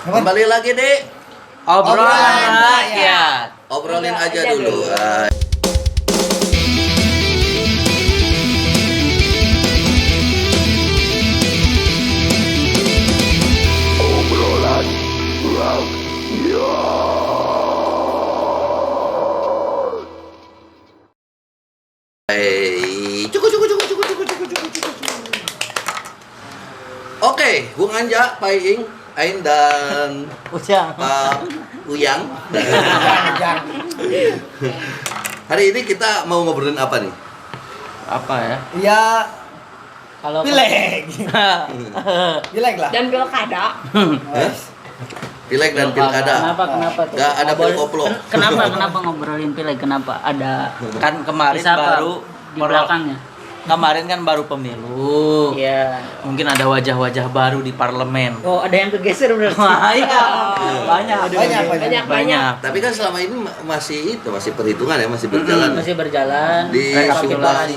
Kembali lagi di Obrolan rakyat. obrolin aja dulu. Oke, Bung Anja, Pak Iing, Ain dan Ujang. Pak Uyang. Hari ini kita mau ngobrolin apa nih? Apa ya? Ya, Kalau pileg. Pileg lah. Dan pilkada. Hah? Pileg dan pilkada. Kenapa tuh? Gak ada pil koplo. Kenapa ngobrolin pileg? Kenapa? Ada Kan kemarin siapa baru di belakangnya? Kemarin kan baru pemilu. Iya. Mungkin ada wajah-wajah baru di parlemen. Oh, ada yang kegeser berarti. Iya. Banyak. Banyak. Tapi kan selama ini masih perhitungan ya, masih berjalan. Masih berjalan. Di Subang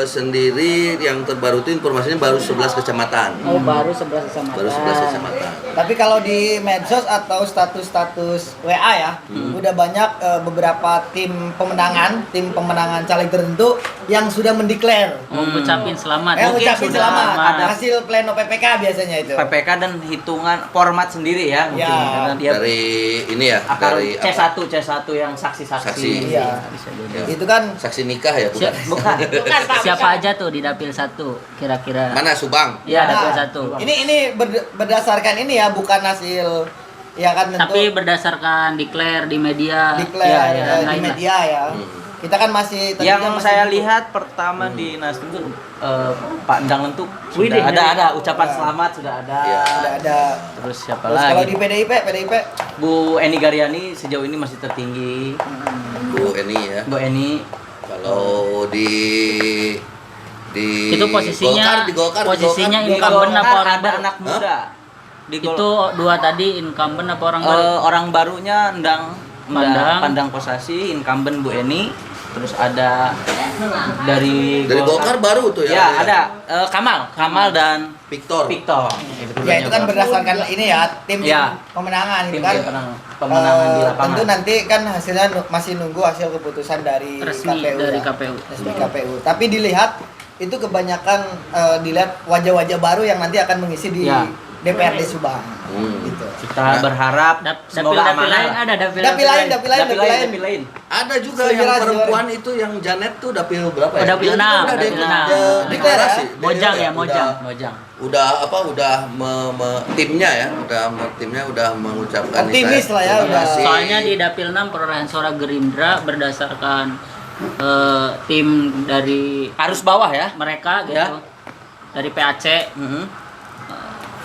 sendiri yang terbaru itu informasinya baru 11 kecamatan. Oh, baru 11 kecamatan. Baru 11 kecamatan. Tapi kalau di medsos atau status-status WA ya, udah banyak beberapa tim pemenangan caleg tertentu yang sudah mendeklar. Ngucapin selamat. Mungkin Ngucapin sudah selamat. ada Hasil pleno PPK biasanya itu. PPK dan hitungan format sendiri ya mungkin. Ya. Karena dia Dari ini ya, akar dari C1 yang saksi-saksi. Saksi. Iya. Bisa jadi. Ya. Itu kan Saksi nikah ya, bukan? Bukan. Bukan, Pak. Siapa aja tuh di Dapil 1 kira-kira? Mana Subang? Iya, Dapil Nah, 1. ini berdasarkan ini ya, bukan hasil ya kan tentu Tapi berdasarkan declare di media. declare Iya, iya, di lain lah. media ya. Kita kan masih Yang tadinya masih saya nunggu. lihat pertama di Nasdem itu Pak Endang Lentuk Widih, sudah ada ya. ucapan Ya. selamat sudah ada. Ya. ada. Terus siapa Terus kalau lagi? di PDIP Bu Eni Garyani sejauh ini masih tertinggi. Bu Eni ya. Bu Eni Kalau di Itu posisinya posisinya di incumbent apa Golkar orang ada baru? anak muda. Di Itu dua tadi incumbent apa orang baru? orang barunya Endang Pandang. Pandang Kosasi, incumbent Bu Eni. Terus ada dari Golkar baru tuh ya. Ya, ada Kamal dan Victor. ya itu kan berdasarkan ini ya tim Ya. pemenangan tim itu kan pemenangan di lapangan. tentu nanti kan hasilnya masih nunggu hasil keputusan dari Resmi KPU dari ya. KPU. Resmi KPU. Tapi dilihat itu kebanyakan dilihat wajah-wajah baru yang nanti akan mengisi di Ya. DPRD Subang. Hmm. Gitu. Kita berharap semoga Dapil amanah. lain ada Dapil lain. Ada juga Segera, yang perempuan itu yang Janet tuh dapil berapa ya? Oh, dapil Dia 6, udah dapil 6. deklarasi. Mojang ya, Dia Mojang. Udah timnya ya, timnya udah mengucapkan Optimis lah ya, udah. Soalnya di Dapil 6 perolehan suara Gerindra berdasarkan tim dari Arus bawah ya. mereka gitu. Ya. Dari PAC.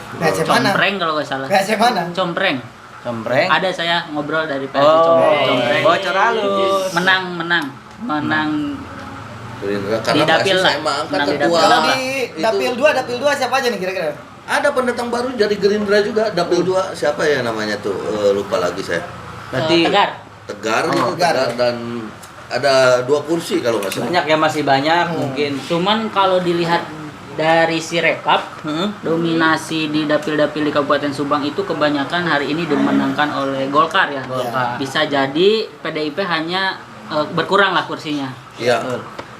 PAC mana? Compreng kalau nggak salah. PAC mana? Compreng. Cempreng. Ada saya ngobrol dari PAC Oh, Compreng. bocor halus. Menang Gerindra Di karena dapil masih lah. saya mah angkat Menang di ketua. Kalau Wah, di dapil 2 siapa aja nih kira-kira? Ada pendatang baru dari Gerindra juga, dapil 2 siapa ya namanya tuh? Lupa lagi saya. Berarti Tegar. Tegar Oh, gitu, Tegar. Tegar dan ada 2 kursi kalau nggak salah. banyak ya, masih banyak mungkin. Cuman kalau dilihat dari si rekap, dominasi di dapil-dapil di Kabupaten Subang itu kebanyakan hari ini dimenangkan oleh Golkar ya. Golkar. Bisa jadi PDIP hanya berkurang lah kursinya. Iya.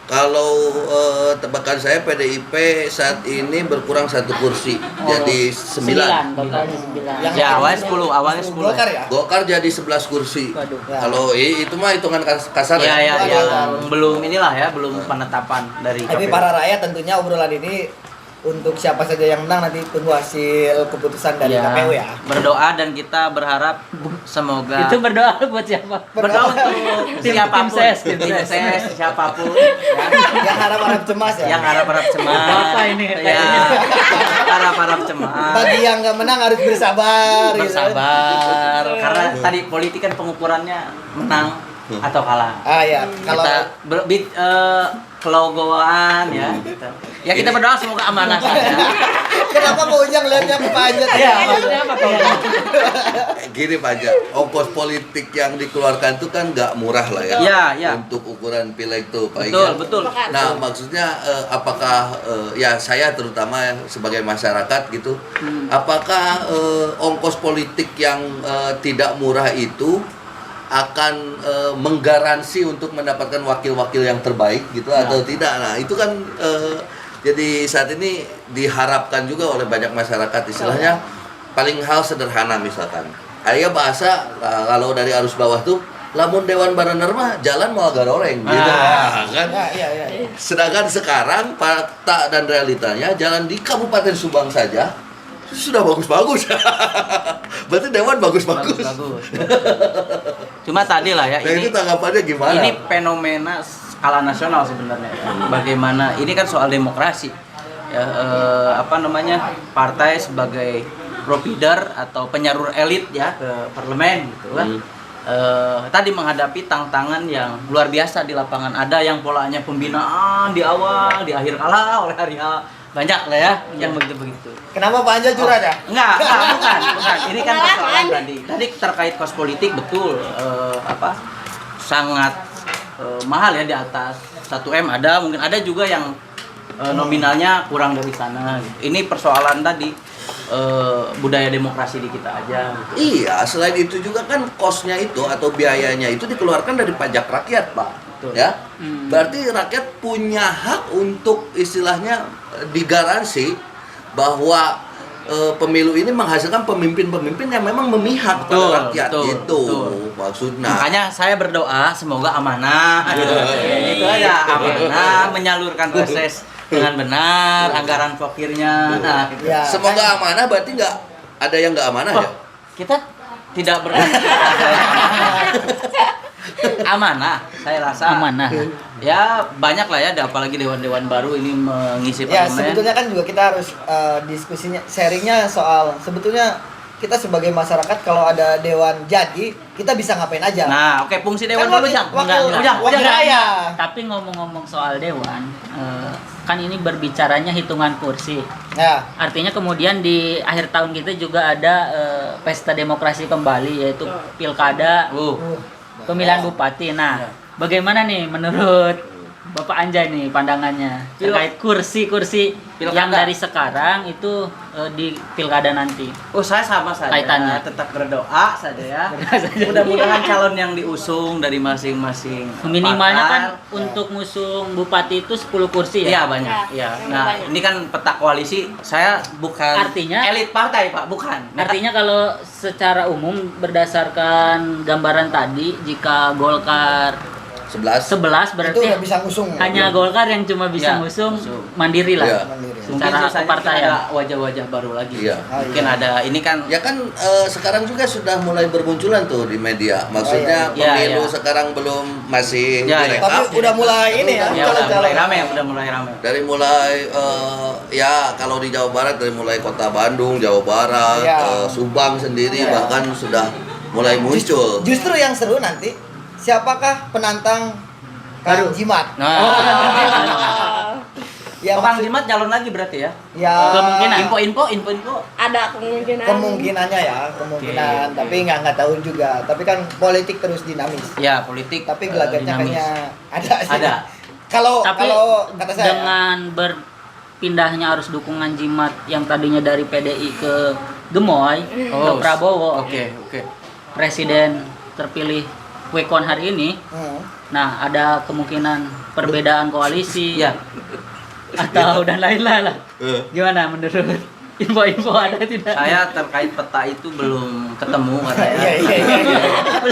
Kalau tebakan saya PDIP saat ini berkurang 1 kursi, jadi 9. Golkarnya 9. Ya, awalnya 10. Golkar ya? Golkar jadi 11 kursi. Waduh. Ya. Kalau itu mah hitungan kasar Ya, ya. belum inilah ya, belum penetapan dari Tapi KPU. para rakyat tentunya obrolan ini untuk siapa saja yang menang nanti tunggu hasil keputusan dari Ya, KPU ya. berdoa dan kita berharap semoga Itu berdoa buat siapa? berdoa untuk Tim siapapun, ses, tim tim ses. ses, siapapun ya. Yang harap-harap cemas ya. Yang harap-harap cemas. Apa ini? Ya, harap-harap cemas. Bagi yang nggak menang harus bersabar. gitu. Bersabar karena tadi politik kan pengukurannya menang atau kalah. Ah ya, kalau Kita kelogoan ya. Ya kita berdoa semoga amanah saja. Kenapa Pak Ujang lihatnya ke Pak Ajat? Iya, maksudnya apa Pak? Gini Pak Ajat, ongkos politik yang dikeluarkan itu kan nggak murah lah ya. Iya, iya. Untuk ukuran pileg tuh Pak Betul, Igan. betul. Nah maksudnya apakah ya saya terutama sebagai masyarakat gitu, apakah ongkos politik yang tidak murah itu akan menggaransi untuk mendapatkan wakil-wakil yang terbaik gitu atau tidak? Nah itu kan jadi saat ini diharapkan juga oleh banyak masyarakat, istilahnya paling hal sederhana misalkan aya bahasa kalau dari arus bawah tuh lamun Dewan Baraner mah jalan mau agak oreng gitu kan. Iya. Sedangkan sekarang fakta dan realitanya jalan di Kabupaten Subang saja sudah bagus-bagus. Berarti Dewan bagus-bagus. Bagus. Cuma tadi lah ya, Nah itu tanggapannya gimana? ini fenomena skala nasional sebenarnya. Bagaimana ini kan soal demokrasi. Ya, partai sebagai provider atau penyalur elit ya ke parlemen gitu kan. Tadi menghadapi tantangan yang luar biasa di lapangan. Ada yang polanya pembinaan di awal, di akhir kalah oleh hari H. Banyak lah ya yang begitu-begitu. Kenapa Pak Ajat curhat ya? Enggak, bukan. Ini kan persoalan tadi. Tadi terkait kos politik betul sangat mahal ya, di atas 1M ada, mungkin ada juga yang nominalnya kurang dari sana gitu. Ini persoalan tadi budaya demokrasi di kita aja gitu. Iya, selain itu juga kan kosnya itu atau biayanya itu dikeluarkan dari pajak rakyat, Pak. Betul. Ya. Berarti rakyat punya hak untuk istilahnya digaransi bahwa pemilu ini menghasilkan pemimpin-pemimpin yang memang memihak pada Betul, rakyat betul, gitu betul. maksudnya. Makanya saya berdoa semoga amanah. Itu aja, amanah menyalurkan reses dengan benar, anggaran fakirnya. Nah, gitu. Ya, Semoga amanah berarti nggak ada yang nggak amanah ya? Kita tidak berganti. Amanah, saya rasa. Amanah. Ya banyak lah ya, apalagi dewan-dewan baru ini mengisi Ya parlemen. sebetulnya kan juga kita harus diskusinya, sharingnya soal sebetulnya kita sebagai masyarakat kalau ada dewan jadi kita bisa ngapain aja. Nah, oke, fungsi dewan Kan dulu wakil- Jang. wakil- Ujang, wakil rakyat. Tapi ngomong-ngomong soal dewan, kan ini berbicaranya hitungan kursi. Ya. Artinya kemudian di akhir tahun kita juga ada pesta demokrasi kembali, yaitu pilkada, pemilihan bupati. Nah, bagaimana nih menurut Bapak Anjay nih pandangannya terkait kursi-kursi yang dari sekarang itu di pilkada nanti? Oh, saya sama saja. Kaitannya. Tetap berdoa saja ya. Mudah-mudahan calon yang diusung dari masing-masing Minimalnya kan partai, untuk ngusung bupati itu 10 kursi ya. Iya banyak. Iya. Nah, ini kan peta koalisi. Saya bukan Artinya- elit partai, Pak, bukan. Artinya kalau secara umum berdasarkan gambaran tadi, jika Golkar 11. 11 Itu berarti udah bisa ngusung. hanya Golkar yang cuma bisa Ya, ngusung ngusung. mandiri lah. Ya. Mandiri. mungkin Secara sisanya kepartaian. ada wajah-wajah baru lagi. Iya. Mungkin iya. ada ini kan Ya kan sekarang juga sudah mulai bermunculan tuh di media. Maksudnya iya. pemilu Iya. sekarang belum masih Iya, iya. direkap. Tapi udah mulai ini ya, ya udah calon-calon. mulai rame, udah mulai rame. Dari mulai ya kalau di Jawa Barat dari mulai kota Bandung, Jawa Barat, Iya. Subang sendiri Iya. bahkan sudah mulai muncul. Justru yang seru nanti siapakah penantang Kang Jimat? Ya, Kang maksud- Jimat calon lagi berarti ya? ya Kemungkinan. Info. Ada kemungkinan. kemungkinannya ya, kemungkinan, tapi nggak tahu juga. Tapi kan politik terus dinamis. Ya, politik. Tapi gelagatnya dinamis. kayaknya ada sih. Ada. Kalau Tapi kata saya dengan berpindahnya arus dukungan Jimat yang tadinya dari PDI ke Gemoy ke Prabowo, Oke. presiden terpilih Kwekon hari ini, nah ada kemungkinan perbedaan koalisi Ya. atau dan lain-lain lah. Gimana menurut info-info ada tidak? Saya terkait peta itu belum ketemu katanya. Iya.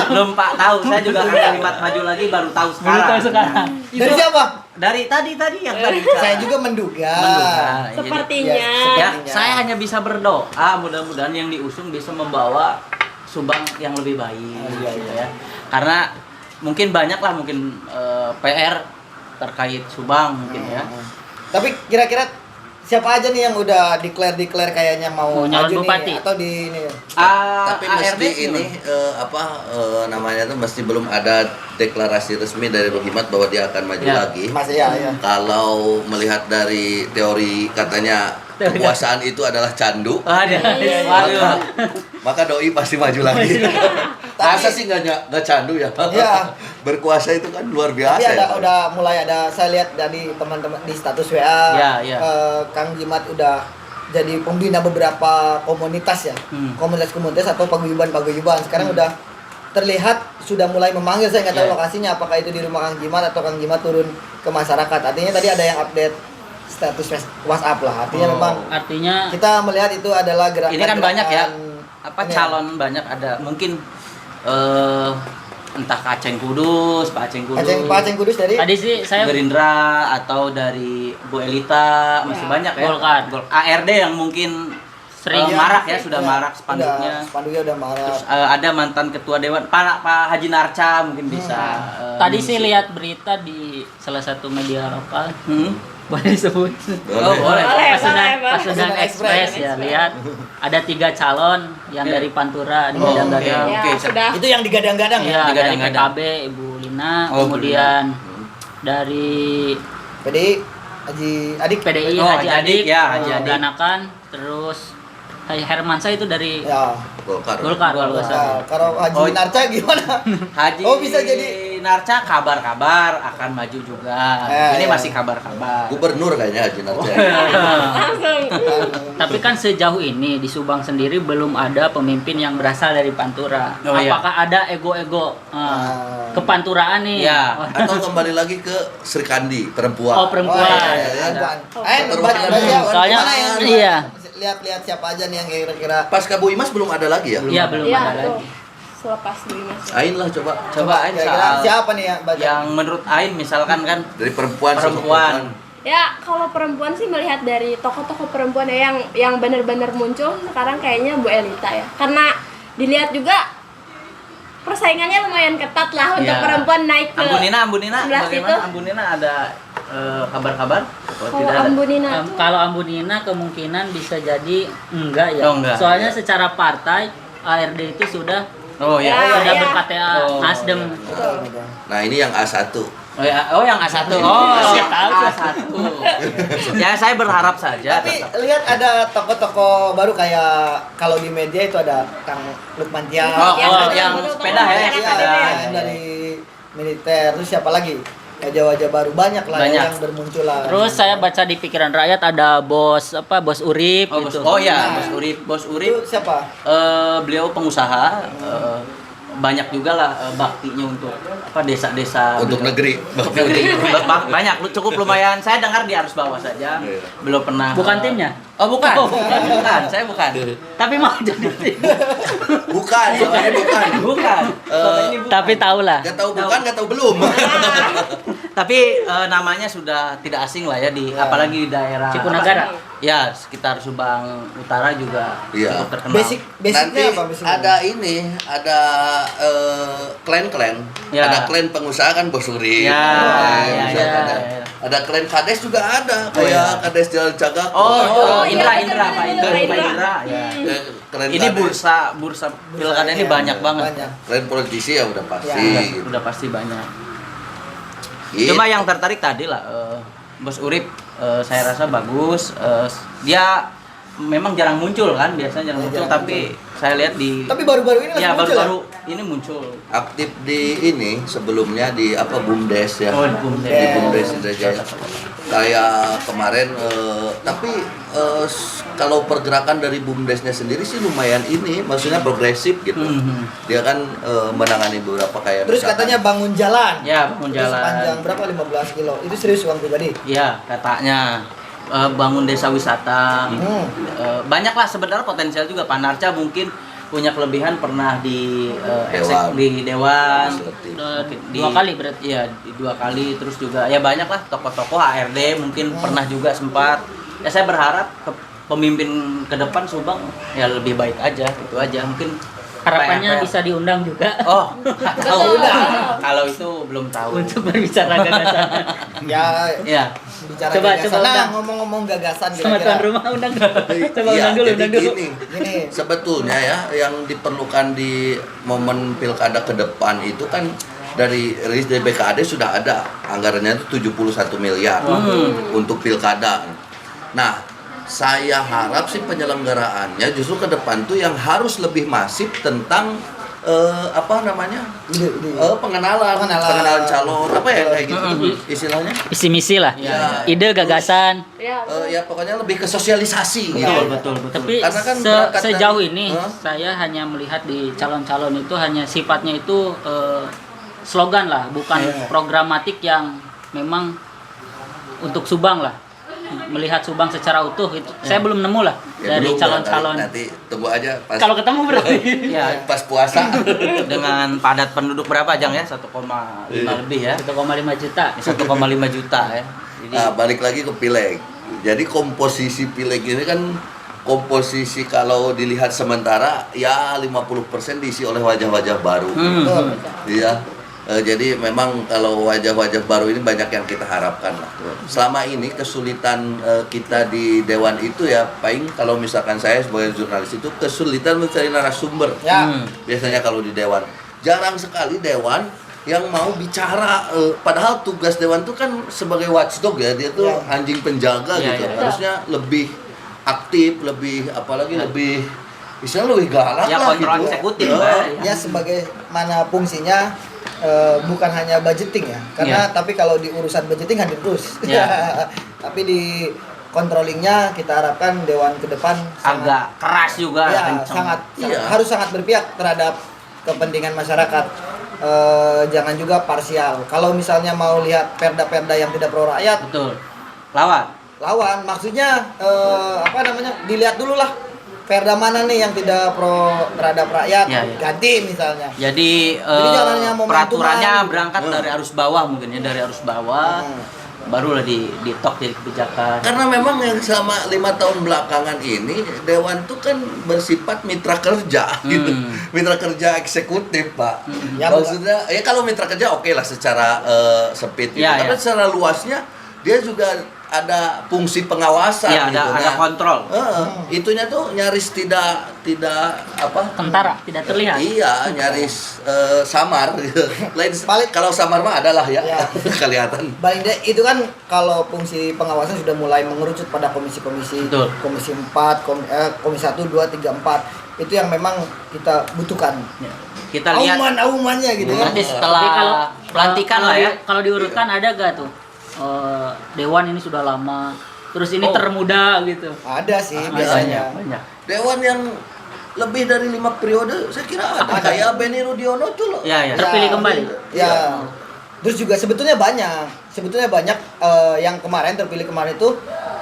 Belum Pak tahu. Saya juga akan kalimat maju lagi baru tahu Baru sekarang. tahu sekarang. dari siapa? Dari tadi yang tadi. Saya juga menduga. Jadi, Sepertinya. ya, saya hanya bisa berdoa mudah-mudahan yang diusung bisa membawa Subang yang lebih baik. Gitu ya. Karena mungkin banyak lah PR terkait Subang mungkin ya. Tapi kira-kira siapa aja nih yang udah declare kayaknya mau nyalon maju bupati nih atau di ini? Tapi mesti ARD ini namanya tuh mesti belum ada deklarasi resmi dari Rohimat bahwa dia akan maju Ya. lagi. Mas ya. Kalau melihat dari teori katanya kekuasaan itu adalah candu, Ada. Waduh. maka doi pasti maju lagi. Masa sih nggak candu ya? Iya. Berkuasa itu kan luar biasa. Tapi ya. udah mulai ada, saya lihat dari teman-teman di status WA, Ya. Kang Jimat udah jadi pembina beberapa komunitas ya, komunitas atau paguyuban. Sekarang udah terlihat sudah mulai memanggil, saya nggak tahu Ya. lokasinya, apakah itu di rumah Kang Jimat atau Kang Jimat turun ke masyarakat. Artinya tadi ada yang update status WhatsApp lah. Artinya memang artinya kita melihat itu adalah gerakan. Ini kan banyak ya, ini calon banyak ada. Mungkin entah Pak Aceng Kudus Pak Aceng Kudus dari tadi sih saya Gerindra atau dari Bu Elita, masih banyak ya. Golkar. ARD yang mungkin Sering. marak ya, sudah marak spanduknya. Spanduknya udah marak. Terus ada mantan ketua dewan Pak Haji Narca mungkin bisa. tadi sih ngisi. lihat berita di salah satu media lokal. Boleh disebut. Oh, boleh. Pasundan Pasundan Express ya, lihat ada 3 calon yang dari Pantura di Oh, Gadang-Gadang. oke. Sudah. Itu yang digadang-gadang ya. Iya, dari Digadang-gadang. PKB Ibu Lina, Oh, kemudian dari PDI Haji Adik. PDI Oh, Haji Adik, ya, Haji Adik. Ganakan, terus Hermansa itu dari Ya. Golkar. Golkar kalau nggak salah. Nah, kalau Haji Oh. Narca gimana? Haji Oh, bisa jadi. Narca kabar-kabar akan maju juga. Ini ya. masih kabar-kabar. Gubernur kayaknya Haji Narca. Langsung. Tapi kan sejauh ini di Subang sendiri belum ada pemimpin yang berasal dari Pantura. Oh, iya. Apakah ada ego-ego kepanturaan nih? Ya. Oh, Atau kembali lagi ke Sri Kandi, perempuan. Oh, perempuan. Perempuan. Perempuan. Soalnya Gimana yang iya. lihat siapa aja nih yang kira-kira Pas Kabu Imas belum ada lagi ya? Iya, belum Iya, ada tuh. lagi. Selepas dulu Mas. Ain lah coba. Cobain kira-kira soal siapa nih ya baca? yang menurut Ain misalkan kan Dari perempuan. sosok Perempuan. Ya, kalau perempuan sih melihat dari tokoh-tokoh perempuan ya yang benar-benar muncul sekarang kayaknya Bu Elita ya. Karena dilihat juga persaingannya lumayan ketat lah untuk Ya. perempuan naik ke Ambu Nina 19 bagaimana? itu. Ambu Nina ada kabar-kabar? Atau Kalau tidak ada? Ambu Nina tuh Kalau Ambu Nina kemungkinan bisa jadi enggak ya. Oh, enggak. Soalnya secara partai ARD itu sudah Oh ya. sudah iya. ber-KTA Oh, Nasdem. Nah ini yang A1. Oh yang A1. Siap tahu. A1. Ya saya berharap saja. Tapi tetap. lihat ada tokoh-tokoh baru kayak kalau di media itu ada Kang Lukman Tias. Oh, yang betul, sepeda ya, yang Iya, sepeda. yang dari militer. Terus siapa lagi? Wajah-wajah baru banyak lah Banyak. yang bermunculan. Terus saya baca di pikiran rakyat ada bos Urip Oh, gitu. ya, Nah. Bos Itu Urip. siapa? Beliau pengusaha. Banyak juga lah baktinya untuk desa-desa Untuk negeri. Untuk negeri. Banyak, cukup lumayan. Saya dengar di arus bawah saja. Iya. Belum pernah. Bukan timnya? Oh bukan. Oh, bukan. Saya bukan. Tapi mau jadi tim. Bukan, soalnya bukan. Bukan. Soalnya ini bukan. Tapi tahu lah. Gak tahu bukan, gak tahu belum. Tapi namanya sudah tidak asing lah ya di apalagi di daerah Cikunagara. Ya, sekitar Subang Utara juga Iya. cukup terkenal. Basicnya Nanti apa? Basicnya? ada ini, ada klan-klan. Ya. Ada klan pengusaha kan Bos Uri. Ya, ya, ada. ya. Ada klan Kades juga ada, Oh, kayak ya. Kades Jalan Cagak. Oh, iya, Indra, betul, Pak betul, Indra, Indra. ya. Klan Ini Kades. bursa pilkada ini banyak banget. Banyak. Klan politisi ya udah pasti. Ya, gitu. Udah pasti banyak. Gitu. Cuma yang tertarik tadi lah Bos Urip, saya rasa bagus. Dia memang jarang muncul kan, biasanya jarang muncul, jarang tapi saya lihat di Tapi baru-baru ini ya masih muncul. baru-baru ini muncul. Aktif di ini sebelumnya di BUMDes ya. Oh, di BUMDes. Di BUMDes Indrajaya. Kayak kemarin tapi kalau pergerakan dari BUMDesnya sendiri sih lumayan ini, maksudnya progresif gitu. Dia kan menangani beberapa kayak Terus misalkan- katanya bangun jalan. Ya, bangun Terus jalan. panjang berapa? 15 kilo. Itu serius uang pribadi. Iya, katanya bangun desa wisata. Banyak lah sebenarnya potensial juga. Pak Narca mungkin punya kelebihan, pernah di Dewan. di Dewan. Dua kali berarti. Iya, 2 kali. Terus juga ya banyak lah tokoh-tokoh ARD mungkin pernah juga sempat. Ya saya berharap pemimpin ke depan Subang ya lebih baik aja, itu aja. Mungkin Harapannya bisa diundang juga Oh, tahu. Udah. Kalau itu belum tahu. untuk berbicara gagasan. Ya, Ya. bicara Coba, gagasan. coba Nah, undang. ngomong-ngomong gagasan Sama tuan kira-kira. rumah undang. Coba Iya, undang dulu, jadi undang dulu. Gini, sebetulnya ya yang diperlukan di momen pilkada ke depan itu kan dari rilis dari BKAD sudah ada anggarannya itu 71 miliar untuk pilkada. Nah, saya harap sih penyelenggaraannya justru ke depan tuh yang harus lebih masif tentang apa namanya? Pengenalan calon apa ya kayak gitu tuh istilahnya. Isi misi lah. Ya. Ide, gagasan. Ya, Ya pokoknya lebih ke sosialisasi gitu. Betul. Tapi Karena kan berangkat sejauh dari- ini Hah? saya hanya melihat di calon-calon itu hanya sifatnya itu slogan lah, bukan programatik yang memang untuk Subang lah. Melihat Subang secara utuh itu saya belum nemu lah Ya, dari belum, calon-calon. nanti tunggu aja pas Kalau ketemu berarti. Ya, pas puasa. dengan padat penduduk berapa Jang ya? 1,5 lebih ya. 1,5 juta. 1,5 juta ya. Jadi Nah, balik lagi ke pileg. Jadi komposisi pileg ini kan komposisi kalau dilihat sementara ya 50% diisi oleh wajah-wajah baru. Iya. Jadi memang kalau wajah-wajah baru ini banyak yang kita harapkan lah. Selama ini kesulitan kita di dewan itu ya paling kalau misalkan saya sebagai jurnalis itu kesulitan mencari narasumber. Ya. Biasanya kalau di dewan jarang sekali dewan yang mau bicara, padahal tugas dewan itu kan sebagai watchdog ya, dia tuh Ya. anjing penjaga Ya, gitu. ya. Harusnya lebih aktif, lebih apalagi lebih misalnya lebih galak ya lah kontrol gitu. eksekutif, Ya. Mbak. ya sebagaimana fungsinya bukan hanya budgeting ya, karena tapi kalau di urusan budgeting hadir terus. Ya. Tapi di controllingnya kita harapkan dewan ke depan Agak keras juga, ya, kenceng. sangat Iya. harus sangat berpihak terhadap kepentingan masyarakat. Jangan juga parsial. Kalau misalnya mau lihat perda-perda yang tidak pro rakyat, Betul. Lawan. maksudnya apa namanya, dilihat dulu lah perda mana nih yang tidak pro terhadap rakyat, Ya, ya. ganti misalnya. Jadi jangan hanya momentuman peraturannya gitu. berangkat dari arus bawah mungkin ya, dari arus bawah. Barulah di tok jadi kebijakan. Karena memang yang selama 5 tahun belakangan ini dewan tuh kan bersifat mitra kerja gitu. Mitra kerja eksekutif, Pak. Ya, Maksudnya ya kalau mitra kerja oke lah secara sempit gitu. Ya, Tapi ya. secara luasnya dia juga ada fungsi pengawasan Iya, gitu. ada kontrol. Itunya tuh nyaris tidak apa? Tentara tidak terlihat. Iya, nyaris samar gitu. Lain Balik. kalau samar mah adalah ya, Ya. kelihatan. Paling itu kan kalau fungsi pengawasan sudah mulai mengerucut pada komisi-komisi, Betul. komisi 4, komisi 1, 2, 3, 4. Itu yang memang kita butuhkan. Ya. Kita lihat Auman-aumannya gitu ya. nanti setelah Tapi pelantikan lah ya. Kalau diurutkan ada gak tuh dewan ini sudah lama, terus ini termuda gitu. Ada sih biasanya. Banyak. Dewan yang lebih dari 5 periode saya kira ada. Kayak Benny Rudiono tuh loh. Ya, ya. Terpilih kembali. Ya. Terus juga sebetulnya banyak yang kemarin terpilih kemarin itu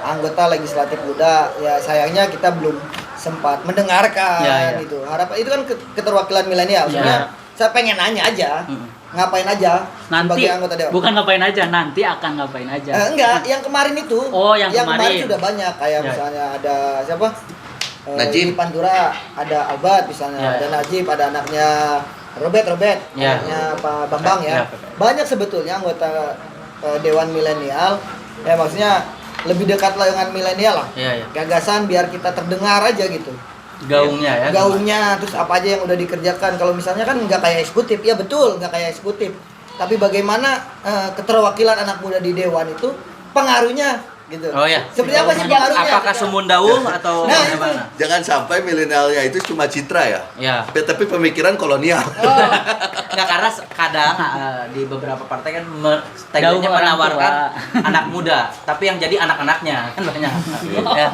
anggota legislatif muda. Ya sayangnya kita belum sempat mendengarkan Ya, ya. gitu. Harapan itu kan keterwakilan milenial. Sebenarnya saya pengen nanya aja. Ngapain aja Nanti sebagai anggota dewan? bukan ngapain aja, nanti akan ngapain aja. Enggak, yang kemarin itu. Oh, yang kemarin. sudah banyak kayak Ya. misalnya ada siapa? Najib. Di Pantura ada Albat misalnya, Ya. ada Najib, ada anaknya Robert, Ya. anaknya Pak Bambang ya. Ya. Banyak sebetulnya anggota dewan milenial. Ya maksudnya lebih dekat lah dengan milenial lah. Iya, iya. Gagasan biar kita terdengar aja gitu. Gaungnya ya. Gaungnya, terus apa aja yang udah dikerjakan. Kalau misalnya kan nggak kayak eksekutif, ya betul nggak kayak eksekutif. Tapi bagaimana keterwakilan anak muda di dewan itu pengaruhnya gitu. Oh, ya. Seperti apa sih pengaruhnya? Apakah gitu. Semundaung atau Nah, bagaimana? Jangan sampai milenialnya itu cuma citra ya. Ya. Tapi pemikiran kolonial. Nggak, karena kadang di beberapa partai kan tagline-nya Gaung orang menawarkan tua. anak muda, tapi yang jadi anak-anaknya kan banyak. Ya.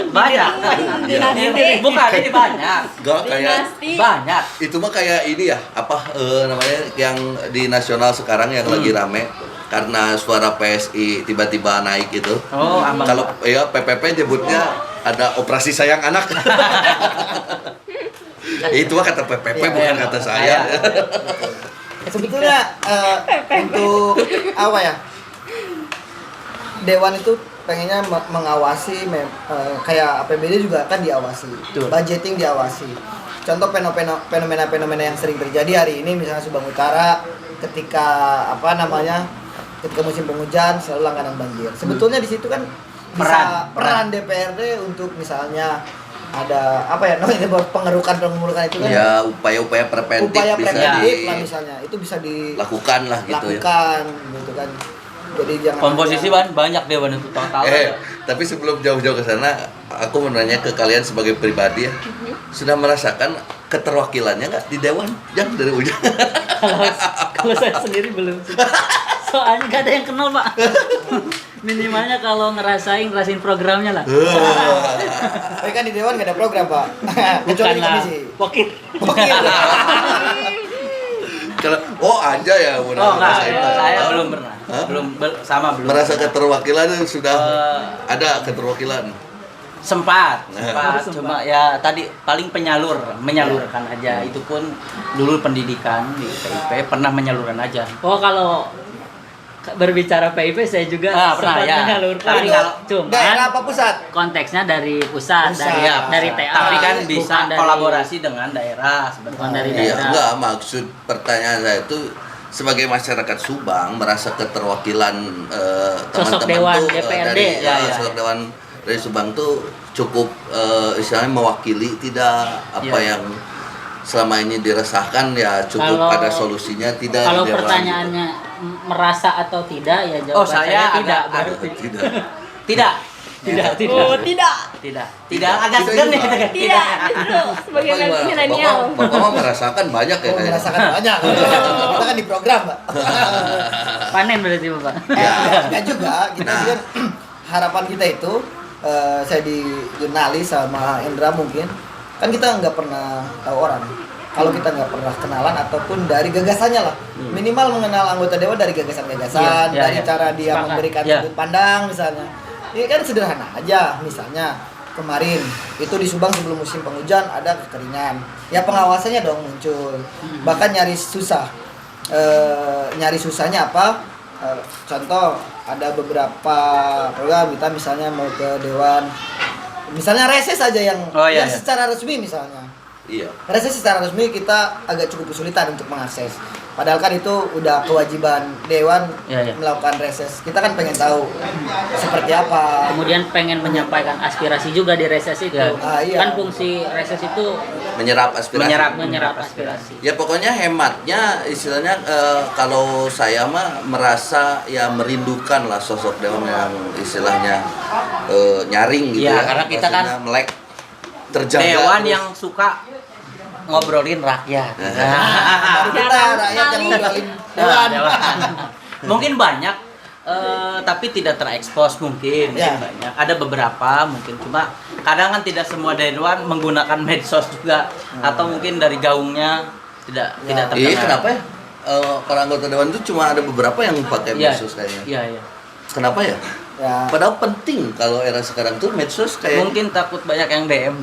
Banyak. Dinasti. Bukan, ini banyak. Gak kayak Dinasti. Banyak. itu mah kayak ini ya, apa namanya yang di nasional sekarang yang lagi rame karena suara PSI tiba-tiba naik itu. Oh, ambang. Kalau ya PPP nyebutnya ada operasi sayang anak. Itu mah kata PPP Iya, bukan iya. kata saya. Sebetulnya untuk apa ya? Dewan itu pengennya mengawasi kayak APBD juga kan diawasi. Betul. Budgeting diawasi. contoh fenomena yang sering terjadi hari ini misalnya Subang Utara ketika ketika musim penghujan selalu langganan banjir. Sebetulnya di situ kan bisa peran DPRD untuk misalnya ada pengerukan itu kan ya upaya-upaya preventif upaya bisa preventif lah misalnya itu bisa dilakukan lah gitu ya. Gitu kan. Jadi jangan Komposisi banyak Dewan itu total. Tapi sebelum jauh-jauh ke sana, aku mau nanya ke kalian sebagai pribadi ya, sudah merasakan keterwakilannya nggak di Dewan? Yang dari ujung. Kalau saya sendiri belum sih. Soalnya gak ada yang kenal, Pak. Minimalnya kalau ngerasain programnya lah. Tapi kan di Dewan gak ada program, Pak. Bukan Kecuali lah. komisi. Pokit. Kalau aja ya udah ngerasain. Saya belum pernah. Hah? Belum. Merasa keterwakilan sudah ada keterwakilan. Sempat. Sempat. Cuma ya tadi paling menyalurkan aja. Itu pun dulu pendidikan di PIP pernah menyalurkan aja. Oh, kalau berbicara PIP saya juga Pernah sempat ya. menyalurkan. Tapi kalau Daerah Cuman apa pusat? konteksnya dari pusat, dari TA. Tapi kan bukan bisa dari- kolaborasi dengan daerah bukan sebenarnya. dari Iya, daerah. enggak, maksud pertanyaan saya itu sebagai masyarakat Subang merasa keterwakilan Sosok teman-teman Dewan tuh DPRD. sosok Dewan dari Subang tuh cukup istilahnya mewakili tidak apa Iya. yang selama ini diresahkan ya cukup Kalau- ada solusinya tidak Kalau di Dewan pertanyaannya merasa atau tidak ya jawaban Oh, saya tidak agak- gitu. berarti. Tidak. Tidak. Tidak. Oh, tidak. Tidak agak Tidak segan nih. juga. Tidak, justru sebagai Bapak milenial. mah merasakan banyak ya kayaknya. Merasakan banyak. Kita kan di program, Pak. Panen berarti Bapak. Ya, enggak juga. Kita Nah. kan harapan kita itu saya di jurnalis sama Indra mungkin kan kita nggak pernah tahu orang. Kalau kita nggak pernah kenalan ataupun dari gagasannya lah, minimal mengenal anggota dewan dari gagasan-gagasan, Iya, dari iya. cara dia Sepakat. memberikan Iya. sudut pandang misalnya. Ini kan sederhana aja, misalnya kemarin itu di Subang sebelum musim penghujan ada kekeringan, ya pengawasannya dong muncul, bahkan nyaris susah. Nyari susahnya apa? Contoh ada beberapa program kita misalnya mau ke dewan, misalnya reses aja yang Iya. secara resmi misalnya. Iya. Reses secara resmi kita agak cukup kesulitan untuk mengakses. Padahal kan itu udah kewajiban dewan Iya. melakukan reses. Kita kan pengen tahu seperti apa. Kemudian pengen menyampaikan aspirasi juga di reses itu. Ya. Iya. Kan fungsi reses itu Menyerap aspirasi. menyerap aspirasi. Ya pokoknya hematnya istilahnya kalau saya mah merasa ya merindukan lah sosok dewan yang istilahnya nyaring gitu Ya, ya. karena kita kan Maksudnya melek terjaga. Dewan terus. yang suka ngobrolin rakyat. Baru kita Jarang rakyat yang sekali. ngobrolin Dewan. dewan. Mungkin banyak tapi tidak terekspos mungkin Ya. banyak. Ada beberapa mungkin cuma kadang kan tidak semua dewan menggunakan medsos juga atau mungkin dari gaungnya tidak Ya. terkenal. Iya kenapa ya? Para anggota dewan itu cuma ada beberapa yang pakai Iya. medsos kayaknya. Iya, iya. Kenapa ya? Ya. Padahal penting kalau era sekarang tuh medsos kayak Mungkin takut banyak yang DM.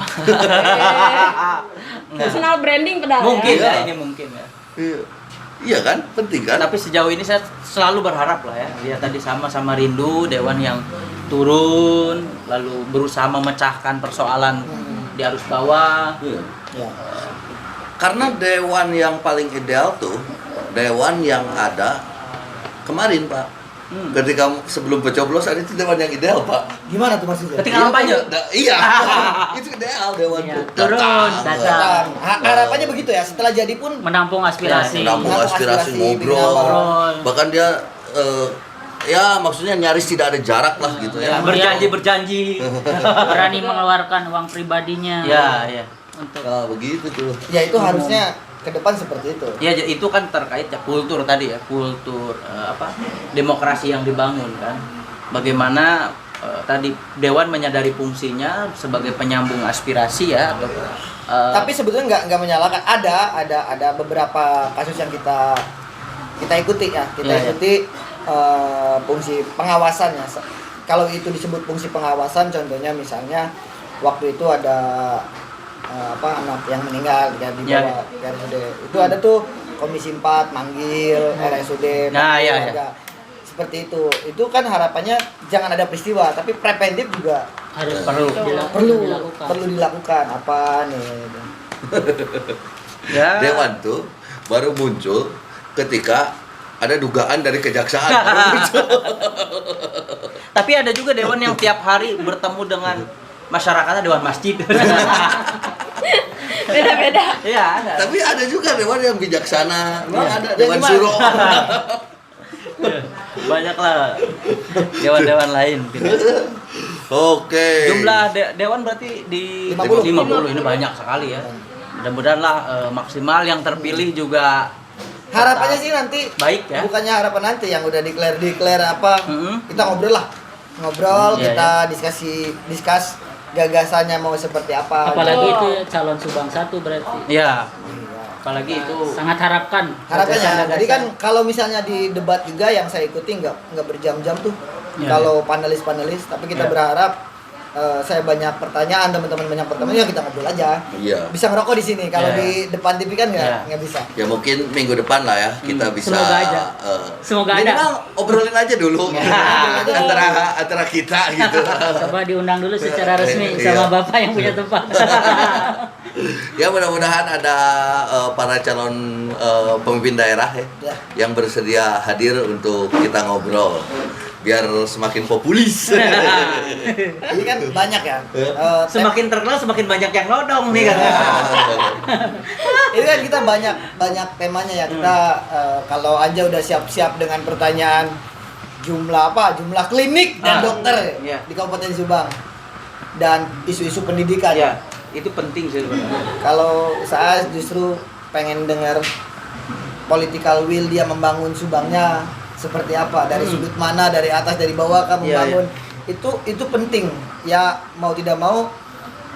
Enggak. Personal branding padahal Mungkin ya. ya, ini mungkin ya. Iya. Iya kan? Penting kan? Tapi sejauh ini saya selalu berharap lah ya. Dia tadi sama-sama rindu dewan yang turun lalu berusaha memecahkan persoalan di arus bawah. Iya. Ya. Karena dewan yang paling ideal tuh dewan yang ada kemarin Pak. Ketika sebelum pencoblosan itu dewan yang ideal Pak. Gimana tuh maksudnya? Ketika kampanye. Iya. Itu ideal dewan Iya. tuh. Turun, datang. Harapannya begitu ya. Setelah jadi pun Menampung aspirasi. Menampung aspirasi, ngobrol. ngobrol. Bahkan dia ya maksudnya nyaris tidak ada jarak lah gitu Ya, ya. berjanji. Berani mengeluarkan uang pribadinya. Ya, ya. Untuk Nah, begitu tuh. ya itu harusnya ke depan seperti itu. Ya itu kan terkait ya kultur tadi ya, kultur demokrasi yang dibangun kan. Bagaimana tadi dewan menyadari fungsinya sebagai penyambung aspirasi ya atau Tapi sebetulnya nggak menyalahkan. Ada beberapa kasus yang kita ikuti ya. Kita Iya, iya. ikuti fungsi pengawasannya. Kalau itu disebut fungsi pengawasan, contohnya misalnya waktu itu ada anak yang meninggal ya, di Iya, bawah RSUD. Itu ada tuh Komisi 4 manggil RSUD. Nah, manggil iya, warga. Seperti itu. Itu kan harapannya jangan ada peristiwa, tapi preventif juga harus Perlu. perlu dilakukan. dilakukan apa nih. Ya. Dewan tuh baru muncul ketika ada dugaan dari kejaksaan. Tapi ada juga dewan yang tiap hari bertemu dengan masyarakatnya, dewan masjid. Beda-beda. Iya, ada. Tapi ada juga dewan yang bijaksana. Ini ada Yang dewan gimana? suro. Banyak lah dewan-dewan lain gitu. Oke. Jumlah dewan berarti di 50. Ini banyak sekali ya. Mudah-mudahan lah maksimal yang terpilih juga Harapannya sih nanti baik ya. bukannya harapan nanti yang udah declare apa, kita ngobrol lah. Ngobrol, Iya, kita diskus gagasannya mau seperti apa. Apalagi gitu. itu calon Subang 1 berarti. Iya. Apalagi itu Sangat harapkan. Harapannya, gagasan-gagasan. jadi kan kalau misalnya di debat juga yang saya ikuti nggak berjam-jam tuh, Ya, kalau panelis, tapi kita Ya. berharap saya banyak pertanyaan, teman-teman banyak pertanyaan, ya kita ngobrol aja. Iya. Bisa ngerokok di sini, kalau Ya. di depan TV kan Ya. nggak bisa. Ya mungkin minggu depan lah ya kita bisa. Semoga aja. Semoga ada. minimal obrolin aja dulu. antara kita gitu. Coba diundang dulu secara resmi Iya. sama Bapak yang punya tempat. Ya mudah-mudahan ada para calon pemimpin daerah ya, Ya. yang bersedia hadir untuk kita ngobrol biar semakin populis. Ini kan banyak ya. semakin terkenal semakin banyak yang nodong nih kan. Ini kan kita banyak temanya ya. Kita kalau Anja udah siap-siap dengan pertanyaan jumlah klinik dan dokter Iya. di Kabupaten Subang dan isu-isu pendidikan. Ya, itu penting sih sebenarnya. Kalau saya justru pengen dengar political will dia membangun Subangnya seperti apa, dari sudut mana, dari atas, dari bawah kan Iya, membangun. Itu penting. Ya mau tidak mau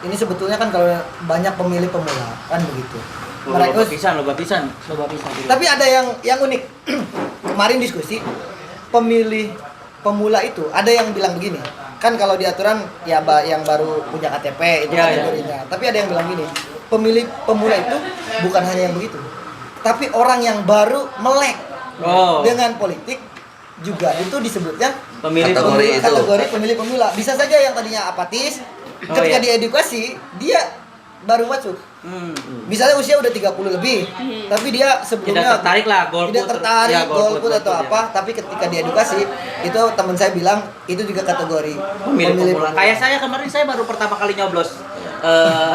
ini sebetulnya kan kalau banyak pemilih pemula kan begitu. Loba pisan. Coba bisa dulu. Tapi ada yang unik. Kemarin diskusi pemilih pemula itu ada yang bilang begini. Kan kalau di aturan ya yang baru punya KTP itu Ya, kategorinya. Tapi ada yang bilang gini, pemilih pemula itu bukan hanya yang begitu. Tapi orang yang baru melek dengan politik juga itu disebutnya Pemilih Kategori itu. kategori pemilih pemula. Bisa saja yang tadinya apatis, ketika iya. diedukasi dia baru masuk. Misalnya usia udah 30 lebih, tapi dia sebelumnya Tidak tertarik lah, golput. tidak tertarik, Ya, golput atau ya. apa, tapi ketika diedukasi itu teman saya bilang itu juga kategori Pemilih pemula. Kayak saya kemarin saya baru pertama kali nyoblos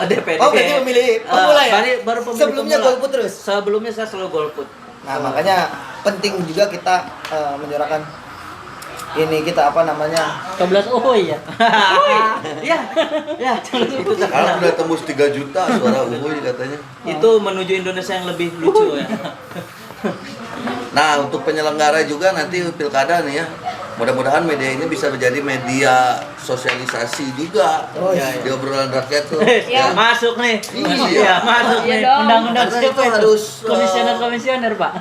DPD. Oh, berarti pemilih pemula ya? Baru pemilih Sebelumnya pemula. golput terus? Sebelumnya saya selalu golput. Nah, makanya penting juga kita menyuarakan ini kita apa namanya? Coblos uhuy ya. Ya, ya, itu Sekarang terkenal. udah tembus 3 juta suara Uhuy katanya. Itu menuju Indonesia yang lebih lucu ya. Nah, untuk penyelenggara juga nanti pilkada nih ya. Mudah-mudahan media ini bisa menjadi media sosialisasi juga. Oh, iya, Di obrolan rakyat tuh. Iya. Masuk nih. Iya. Masuk Iya nih. dong. Undang-undang Karena siapa itu itu? harus, Komisioner Pak.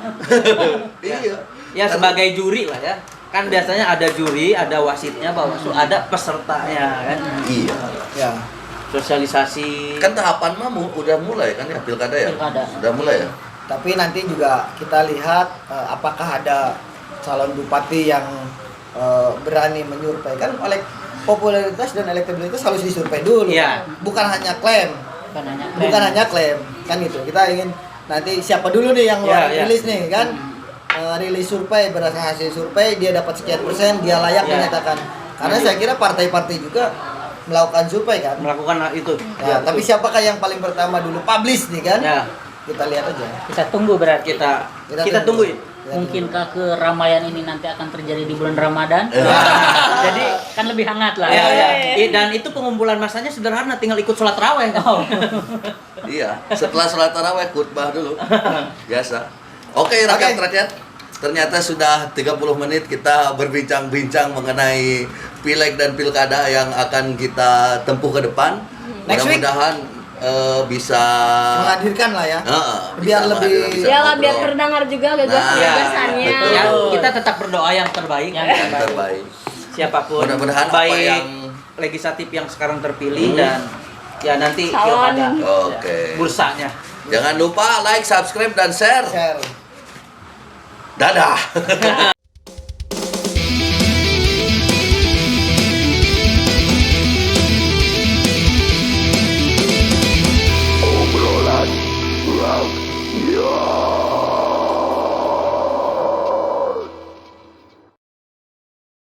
Iya. Ya sebagai juri lah ya. Kan biasanya ada juri, ada wasitnya, Bawaslu, ada pesertanya kan. Iya. Ya. Sosialisasi. Kan tahapan mah udah mulai kan ya pilkada ya? Pilkada. Udah mulai ya? Tapi nanti juga kita lihat apakah ada calon bupati yang berani menyurvei, kan oleh popularitas dan elektabilitas harus disurvei dulu. Iya. Bukan hanya klaim. Bukan hanya Klaim kan itu. Kita ingin nanti siapa dulu nih yang Iya, iya. rilis nih kan. Rilis survei, berdasarkan hasil survei dia dapat sekian persen, dia layak Iya. dinyatakan. Karena saya kira partai-partai juga melakukan survei kan. Melakukan hal itu. Ya, tapi siapakah yang paling pertama dulu publish nih kan? Ya, Kita lihat aja. kita tunggu berarti. kita tungguin. Mungkinkah keramaian ini nanti akan terjadi di bulan Ramadan? Jadi kan lebih hangat lah. Ya, ya. Dan itu pengumpulan masanya sederhana, tinggal ikut sholat raweh. Iya. Setelah sholat tarawih khutbah dulu. Biasa. Oke, rakyat. Ternyata sudah 30 menit kita berbincang-bincang mengenai pileg dan pilkada yang akan kita tempuh ke depan. Next week. Mudah-mudahan bisa Menghadirkan lah ya. bisa Biar lebih- menghadirkan, bisa Iyalah biar ngobrol. terdengar juga Nah, gagasan-gagasannya. betul. Ya, kita tetap berdoa yang terbaik. Yang terbaik. Siapapun. Mudah-mudahan apa baik yang- legislatif yang sekarang terpilih dan ya nanti Calon. pilkada. Oke. Bursanya. Jangan lupa like, subscribe, dan share. Share. Dadah.